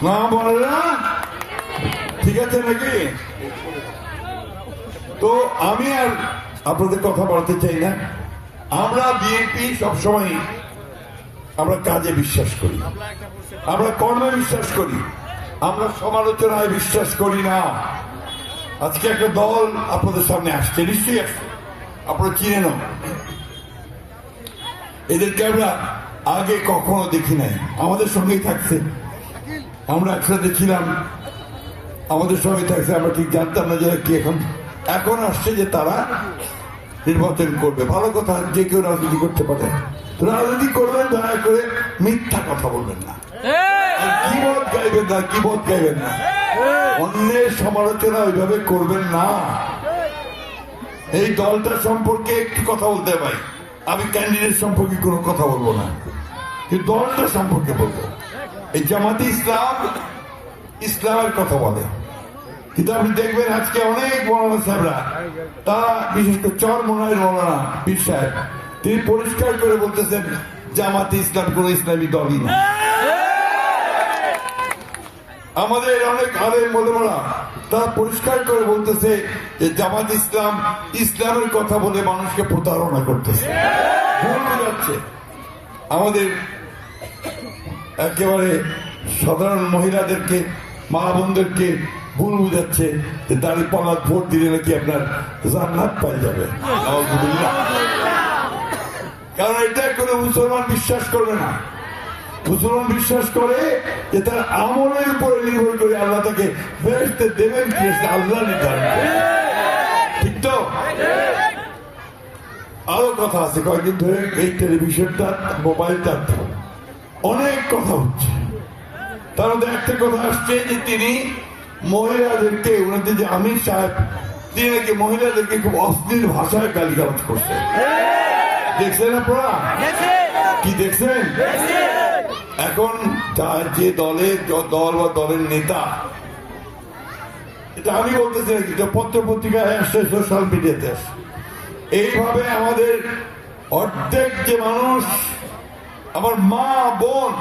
না বলে না, ঠিক আছে নাকি? তো আমি আর আপনাদের কথা বলতে চাই না। আমরা বিএনপি সবসময় আমরা কাজে বিশ্বাস করি, আমরা কর্মে বিশ্বাস করি, আমরা সমালোচনায় বিশ্বাস করি না। আজকে একটা দল আপনাদের সামনে আসছে, নিশ্চয়ই আসছে, আপনারা চিনে না। এদেরকে আমরা আগে কখনো দেখি নাই, আমাদের সঙ্গেই থাকছে, আমরা একসাথে ছিলাম, আমাদের সঙ্গে থাকছে, আমরা ঠিক জানতাম না যে কি এখন আসছে যে তারা নির্বাচন করবে। ভালো কথা, যে কেউ রাজনীতি করতে পারে। রাজনীতি করবেন, দয়া করে মিথ্যা কথা বলবেন না, কিবোর্ড গাইবেন না, কিবোর্ড গাইবেন না, অন্যের সমালোচনা ওইভাবে করবেন না। এই দলটা সম্পর্কে একটু কথা বলতে পারি, আমি ক্যান্ডিডেট সম্পর্কে কোনো কথা বলবো না, কিন্তু দলটা সম্পর্কে বলবো। এই জামাতে ইসলাম ইসলামের কথা বলে, কিন্তু আপনি দেখবেন আজকে অনেক মৌলানা সাহেবরা, তারা বিশেষ করে চরমোনাইয়ের মৌলানা পীর সাহেব, তিনি পরিষ্কার করে বলতেছেন জামাতে ইসলাম কোন ইসলামী দলই না। আমাদের অনেক আলেম মোলামারা তারা পরিষ্কার করে বলতেছে যে জামাত ইসলাম ইসলামের কথা বলে মানুষকে প্রতারণা করতেছে, ভুল বোঝাচ্ছে। আমাদের একেবারে সাধারণ মহিলাদেরকে, মা বোনদেরকে ভুল বুঝাচ্ছে যে দাঁড়িপাল্লা ভোট দিলে নাকি আপনার জান্নাত পাই যাবে। কারণ এটা কোনো মুসলমান বিশ্বাস করবে না। মুসলমান বিশ্বাস করে যে তার আমলের উপরে নির্ভর করে আল্লাহ তাকে বেহেশতে দেবেন কি আল্লাহ নির্ধারণ করে, ঠিক তো? আরো কথা আছে, কয়েকদিন ধরে এই টেলিভিশনটা, মোবাইলটা অনেক কথা হচ্ছে। তার মধ্যে একটা কথা আসছে যে তিনি মহিলাদেরকে, ওনাদের যে আমির সাহেব, তিনি নাকি মহিলাদেরকে খুব অশ্লীল ভাষায় গালিগালাজ করছে। দেখছেন আপনারা? কি দেখছেন? এখন যে দলের দল বা দলের নেতা, এটা আমি বলতেছি নাকি, পত্র পত্রিকায় আসছে, সোশ্যাল মিডিয়াতে আসছে, এইভাবে আমাদের অর্ধেক যে মানুষ, আমার মা বোন,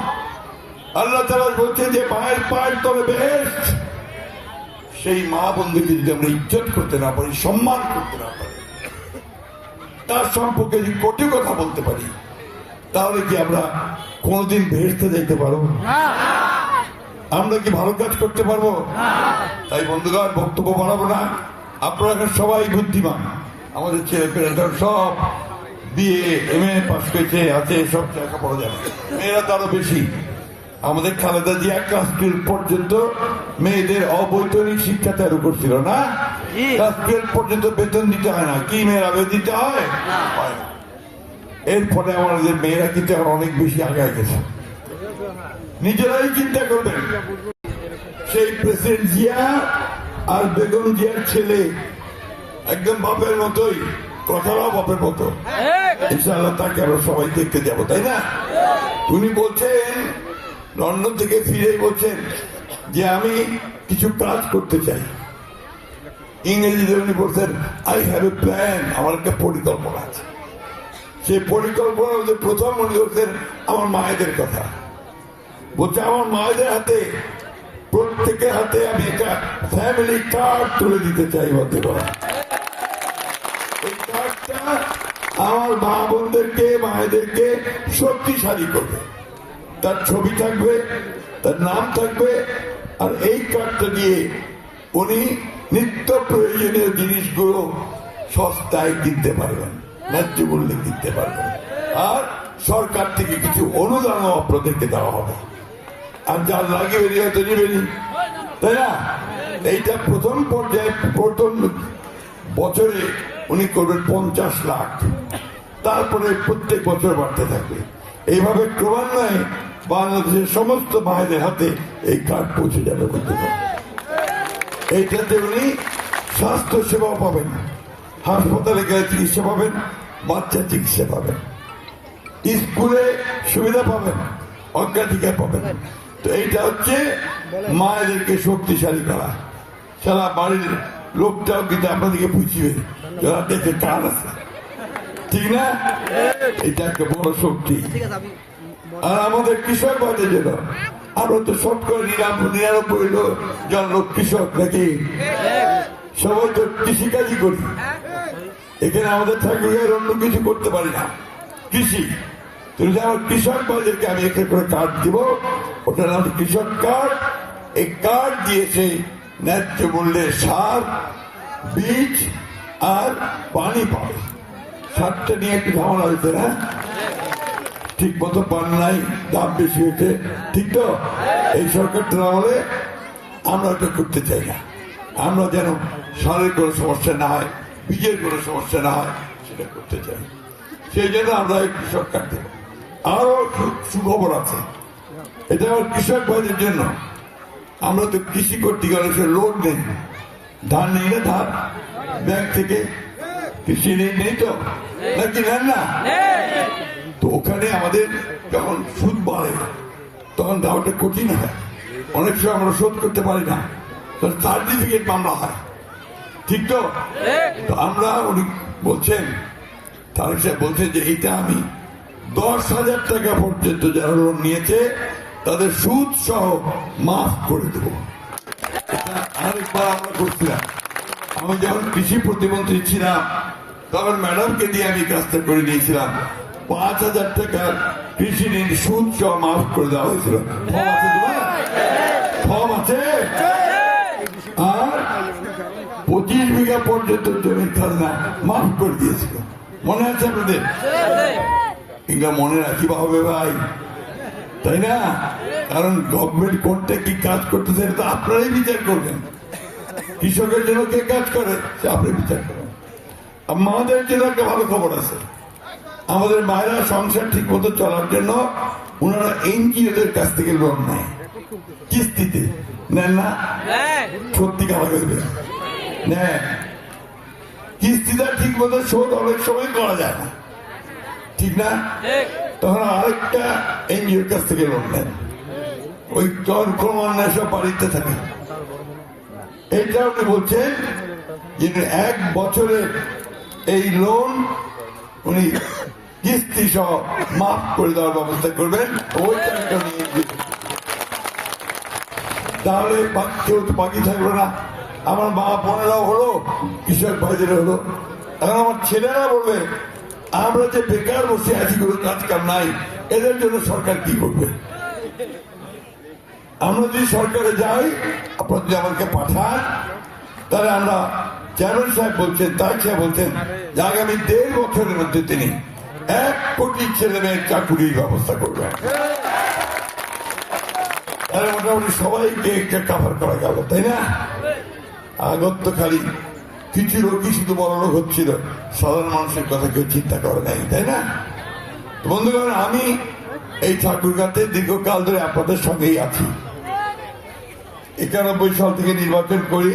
আল্লাহ তাআলা বলছে যে মায়ের পায়ের তলে বেহেশত, সেই মা বোনদেরকে যদি আমরা ইজ্জত করতে না পারি, সম্মান করতে না পারি, তার সম্পর্কে যদি কটু কথা বলতে পারি, তাহলে কি আমরা কোনদিন বেহেশতে যেতে পারবো? আমরা কি ভালো কাজ করতে পারবো? তাই বন্ধুগণ, বক্তব্য বাড়াবো না। আপনারা এখন সবাই বুদ্ধিমান, আমাদের ছেলে পেলেরা সব বিএ এমএ পাস করেছে, আছে, সব লেখাপড়া জানে, মেয়েরা তারও বেশি। আমাদের খালেদা জিয়া ক্লাস 12 পর্যন্ত মেয়েদের অবৈতনিক শিক্ষা চালু করছিল না, ক্লাস 12 পর্যন্ত বেতন দিতে হয় না, কি মেয়েরা দিতে হয়? এর ফলে আমাদের মেয়েরা কিন্তু এখন অনেক বেশি আগে গেছে। নিজেরাই চিন্তা করবেন, সেই প্রেসিডেন্ট জিয়া আর বেগম জিয়ার ছেলে একদম বাপের মতোই, কথাটাও বাপের মতো। ইনশাআল্লাহ তাকে আমরা সবাই দেখতে যাবো, তাই না? উনি বলছেন, লন্ডন থেকে ফিরে বলছেন যে আমি কিছু কাজ করতে চাই। ইংরেজিতে উনি বলছেন আই হ্যাভ এ প্ল্যান, আমার একটা পরিকল্পনা আছে। সেই পরিকল্পনার মধ্যে প্রথম উনি বলছেন আমার মায়েদের কথা। বলছে আমার মায়েদের হাতে, প্রত্যেকের হাতে আমি একটা ফ্যামিলি কার্ড তুলে দিতে চাই। এই কার্ডটা আমার মা বোনদেরকে, মায়েদেরকে শক্তিশালী করবে। তার ছবি থাকবে, তার নাম থাকবে, আর এই কার্ডটা দিয়ে উনি নিত্য প্রয়োজনীয় জিনিসগুলো সস্তায় কিনতে পারবেন, ন্যায্য মূল্যে কিনতে পারবেন, আর সরকার থেকে কিছু অনুদানও আপনাদেরকে দেওয়া হবে। আর যার লাগে বেরিয়ে তো নেবেনি, তাই না? এইটা প্রথম পর্যায়ে, প্রথম বছরে উনি করবেন 50 লাখ, তারপরে প্রত্যেক বছর বাড়তে থাকবে। এইভাবে ক্রমান্বয়ে বাংলাদেশের সমস্ত মায়েদের হাতে এই কার্ড পৌঁছে যাবে। এইটাতে উনি স্বাস্থ্য সেবা পাবেন, হাসপাতালে গেলে চিকিৎসা পাবেন, বাচ্চা চিকিৎসা পাবেন, স্কুলে সুবিধা পাবেন, অগ্রাধিকার পাবেন। তো এইটা হচ্ছে মায়েদেরকে শক্তিশালী করা। সারা বাড়ির লোকটাও কিন্তু আপনাদেরকে বুঝিবে, যারা দেখে কার আছে, ঠিক না? এটা একটা বড় শক্তি। আর আমাদের কৃষক ভাইদের জন্য আমরা তো শতকরা 99 লোক কৃষক নাকি, সবাই তো কৃষিকাজই করি। এখানে আমাদের ঠাকুরের অন্য কিছু করতে পারি না, কৃষি। তুমি যে আমার কৃষক ভাইদেরকে আমি একটা করে কার্ড দিব, ওটার নাম কৃষক কার্ড। এই কার্ড দিয়ে সেই ন্যায্য মূল্যের সার, বীজ আর পানি পাবে। সারটা নিয়ে একটু ঝামেলা হয়েছে না, ঠিক মতো পান নাই, দাম বেশি হয়েছে, ঠিক তো? এই সরকারটা হলে আমরা এটা করতে চাই না। আমরা যেন সারের কোনো সমস্যা না হয়, বীজের কোনো সমস্যা না হয়, সেটা করতে চাই। সেই জন্য আমরা এই কৃষক কার্ড দেব। আরো সুখবর আছে, এটা আমার কৃষক ভাইদের জন্য। আমরা তো কৃষি করতে গেলে সে লোন নেই, ধান নেই না, ধান ব্যাংক থেকে কৃষি নেই তো, নাকি নেন না? তো ওখানে আমাদের যখন সুদ বাড়ে তখন দেওয়াটা কঠিন হয়, অনেক সময় আমরা শোধ করতে পারি না, তখন সার্টিফিকেট মামলা হয়, ঠিক তো? তো আমরা উনি বলছেন, তারেক সাহেব বলছেন যে এইটা আমি 10,000 টাকা পর্যন্ত যারা লোন নিয়েছে তাদের সুদ সহ মাফ করে দেব। আরেকবার আমরা করছিলাম, আমি যখন কৃষি প্রতিমন্ত্রী ছিলাম তখন ম্যাডামকে দিয়ে আমি কাজটা করে নিয়েছিলাম। 5,000 টাকার কৃষি ঋণ সুদ সহ মাফ করে দেওয়া হয়েছিল। ফর্ম আছে, আর 25 বিঘা পর্যন্ত জমির খাজনা মাফ করে দিয়েছিল। মনে আছে আপনাদের? এগুলো মনে রাখিবা হবে ভাই, তাই না? কারণ গভর্নমেন্ট কোনটা কি কাজ করতেছে এটা তো আপনারাই বিচার করবেন। কৃষকের জন্য কে কাজ করে সে আপনি বিচার করেন। আমাদের জন্য একটা ভালো খবর আছে, আমাদের মায়েরা সংসার ঠিক মতো চলার জন্য ওনারা এনজিওদের কাছ থেকে লোন নেয়, কিস্তিতে নেন না? সত্যি কামা করবে নেয়, কিস্তিটা ঠিক মতো শোধ অনেক সময় করা যায় না, ঠিক না? তখন আরেকটা এনজিওর কাছ থেকে লোন নেন, ওই ক্রমান্বয়ে সব বাড়িতে থাকে। এইটা উনি বলছেন যে 1 বছরের এই লোন উনি কিস্তি সহ মাফ করে দেওয়ার ব্যবস্থা করবেন। ওই টাকা নিয়ে তাহলে কেউ তো বাকি থাকলো না। আমার মা বোনেরাও হলো, কৃষক ভাইদের হলো। এখন আমার ছেলেরা বলবে আমরা যে বেকার বসে আছি, কোনো কাজ কাম নাই, এদের জন্য সরকার কি করবে? আমরা যদি সরকারে যাই, আপনারা যদি আমাকে পাঠান, তাহলে আমরা চেয়ারম্যান সাহেব বলছেন, তাই সাহেব বলছেন যে আগামী 1.5 বছরের মধ্যে তিনি 1 কোটি ছেলে মেয়ের চাকুরির ব্যবস্থা করবেন। তাহলে মোটামুটি সবাইকে একটা কাভার করা গেল, তাই না? আগত তো খালি কিছু লোকই শুধু বড় লোক হচ্ছিল, সাধারণ মানুষের কথা কেউ চিন্তা করে নাই, তাই না? বন্ধুগণ, আমি এই ঠাকুরগাঁতে দীর্ঘকাল ধরে আপনাদের সঙ্গেই আছি। 91 সাল থেকে নির্বাচন করি,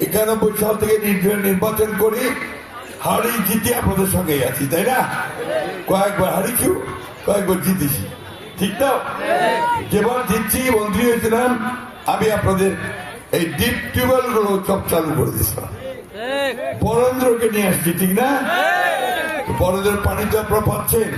91 সাল থেকে নির্বাচন করি, হারি জিতে আপনাদের সঙ্গেই আছি, তাই না? কয়েকবার হারিছি, কয়েকবার জিতেছি, ঠিক তো? যেবার জিতছি, মন্ত্রী হয়েছিলাম, আমি আপনাদের এই ডিপ টিউবওয়েল গুলো সব চালু করে দিয়েছিলাম, বরেন্দ্রকে নিয়ে আসছি, ঠিক না? বরেন্দ্রের পানি তো আপনারা পাচ্ছেন।